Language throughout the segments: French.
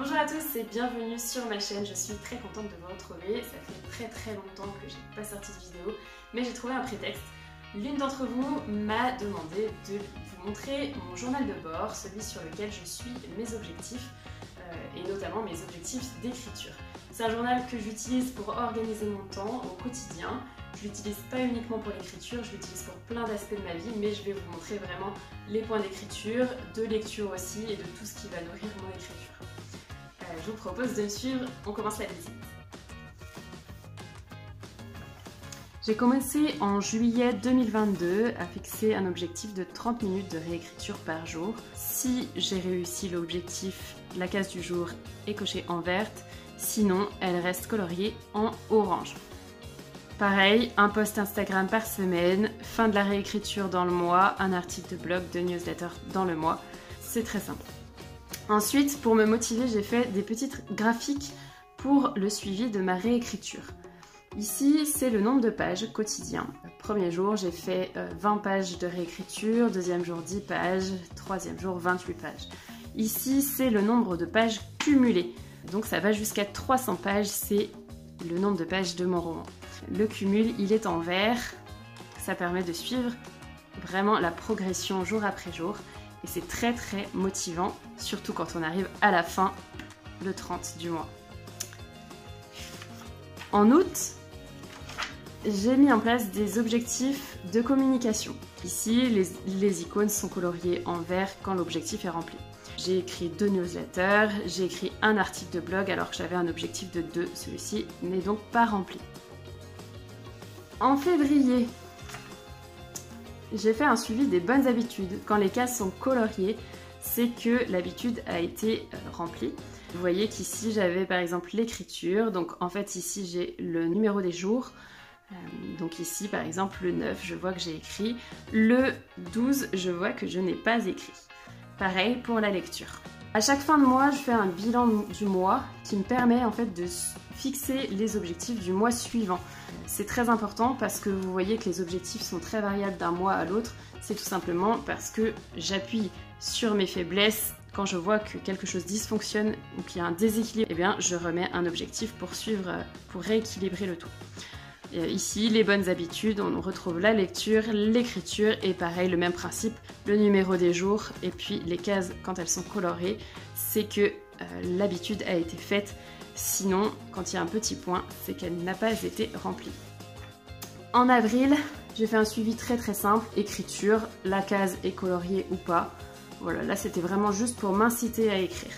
Bonjour à tous et bienvenue sur ma chaîne, je suis très contente de vous retrouver. Ça fait très longtemps que j'ai pas sorti de vidéo, mais j'ai trouvé un prétexte. L'une d'entre vous m'a demandé de vous montrer mon journal de bord, celui sur lequel je suis mes objectifs, et notamment mes objectifs d'écriture. C'est un journal que j'utilise pour organiser mon temps au quotidien. Je l'utilise pas uniquement pour l'écriture, je l'utilise pour plein d'aspects de ma vie, mais je vais vous montrer vraiment les points d'écriture, de lecture aussi, et de tout ce qui va nourrir mon écriture. Je vous propose de me suivre, on commence la visite. J'ai commencé en juillet 2022 à fixer un objectif de 30 minutes de réécriture par jour. Si j'ai réussi l'objectif, la case du jour est cochée en verte, sinon elle reste coloriée en orange. Pareil, un post Instagram par semaine, fin de la réécriture dans le mois, un article de blog, de newsletter dans le mois. C'est très simple. Ensuite, pour me motiver, j'ai fait des petites graphiques pour le suivi de ma réécriture. Ici, c'est le nombre de pages quotidien. Premier jour, j'ai fait 20 pages de réécriture, deuxième jour 10 pages, troisième jour 28 pages. Ici, c'est le nombre de pages cumulées. Donc ça va jusqu'à 300 pages, c'est le nombre de pages de mon roman. Le cumul, il est en vert, ça permet de suivre vraiment la progression jour après jour. Et c'est très motivant, surtout quand on arrive à la fin, le 30 du mois. En août, j'ai mis en place des objectifs de communication. Ici, les icônes sont coloriées en vert quand l'objectif est rempli. J'ai écrit 2 newsletters, j'ai écrit un article de blog alors que j'avais un objectif de 2, celui-ci n'est donc pas rempli. En février, j'ai fait un suivi des bonnes habitudes. Quand les cases sont coloriées, c'est que l'habitude a été remplie. Vous voyez qu'ici j'avais par exemple l'écriture, donc en fait ici j'ai le numéro des jours. Donc ici par exemple le 9, je vois que j'ai écrit. Le 12, je vois que je n'ai pas écrit. Pareil pour la lecture. À chaque fin de mois, je fais un bilan du mois qui me permet en fait de fixer les objectifs du mois suivant. C'est très important parce que vous voyez que les objectifs sont très variables d'un mois à l'autre. C'est tout simplement parce que j'appuie sur mes faiblesses. Quand je vois que quelque chose dysfonctionne ou qu'il y a un déséquilibre, eh bien je remets un objectif pour suivre, pour rééquilibrer le tout. Ici, les bonnes habitudes, on retrouve la lecture, l'écriture et pareil, le même principe, le numéro des jours et puis les cases quand elles sont colorées, c'est que l'habitude a été faite. Sinon, quand il y a un petit point, c'est qu'elle n'a pas été remplie. En avril, j'ai fait un suivi très simple, écriture, la case est coloriée ou pas. Voilà, là c'était vraiment juste pour m'inciter à écrire.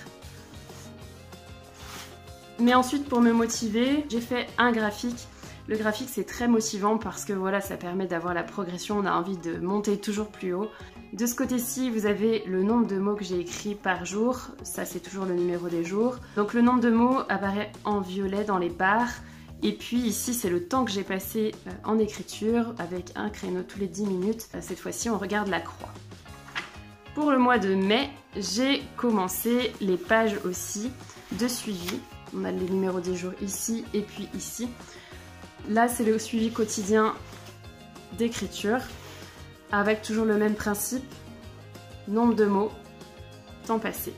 Mais ensuite, pour me motiver, j'ai fait un graphique. Le graphique c'est très motivant parce que voilà, ça permet d'avoir la progression, on a envie de monter toujours plus haut. De ce côté-ci, vous avez le nombre de mots que j'ai écrits par jour, ça c'est toujours le numéro des jours. Donc le nombre de mots apparaît en violet dans les barres. Et puis ici c'est le temps que j'ai passé en écriture avec un créneau tous les 10 minutes. Cette fois-ci on regarde la croix. Pour le mois de mai, j'ai commencé les pages aussi de suivi. On a les numéros des jours ici et puis ici. Là, c'est le suivi quotidien d'écriture, avec toujours le même principe, nombre de mots, temps passé.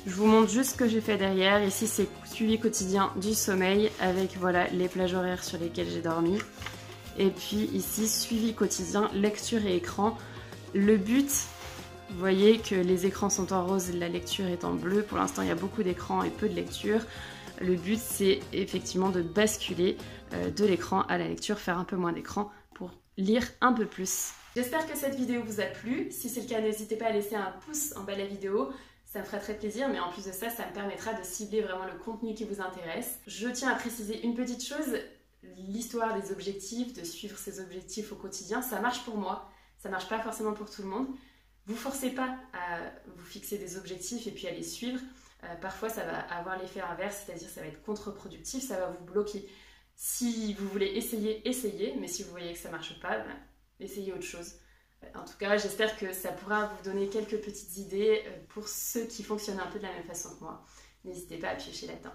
Je vous montre juste ce que j'ai fait derrière. Ici, c'est suivi quotidien du sommeil, avec voilà, les plages horaires sur lesquelles j'ai dormi. Et puis ici, suivi quotidien, lecture et écran. Le but, vous voyez que les écrans sont en rose et la lecture est en bleu. Pour l'instant, il y a beaucoup d'écrans et peu de lecture. Le but, c'est effectivement de basculer de l'écran à la lecture, faire un peu moins d'écran pour lire un peu plus. J'espère que cette vidéo vous a plu. Si c'est le cas, n'hésitez pas à laisser un pouce en bas de la vidéo. Ça me fera très plaisir, mais en plus de ça, ça me permettra de cibler vraiment le contenu qui vous intéresse. Je tiens à préciser une petite chose, l'histoire des objectifs, de suivre ces objectifs au quotidien, ça marche pour moi. Ça marche pas forcément pour tout le monde. Vous forcez pas à vous fixer des objectifs et puis à les suivre. Parfois ça va avoir l'effet inverse, c'est-à-dire ça va être contre-productif, ça va vous bloquer. Si vous voulez essayer, essayez, mais si vous voyez que ça ne marche pas, ben, essayez autre chose. En tout cas, j'espère que ça pourra vous donner quelques petites idées pour ceux qui fonctionnent un peu de la même façon que moi. N'hésitez pas à piocher là-dedans.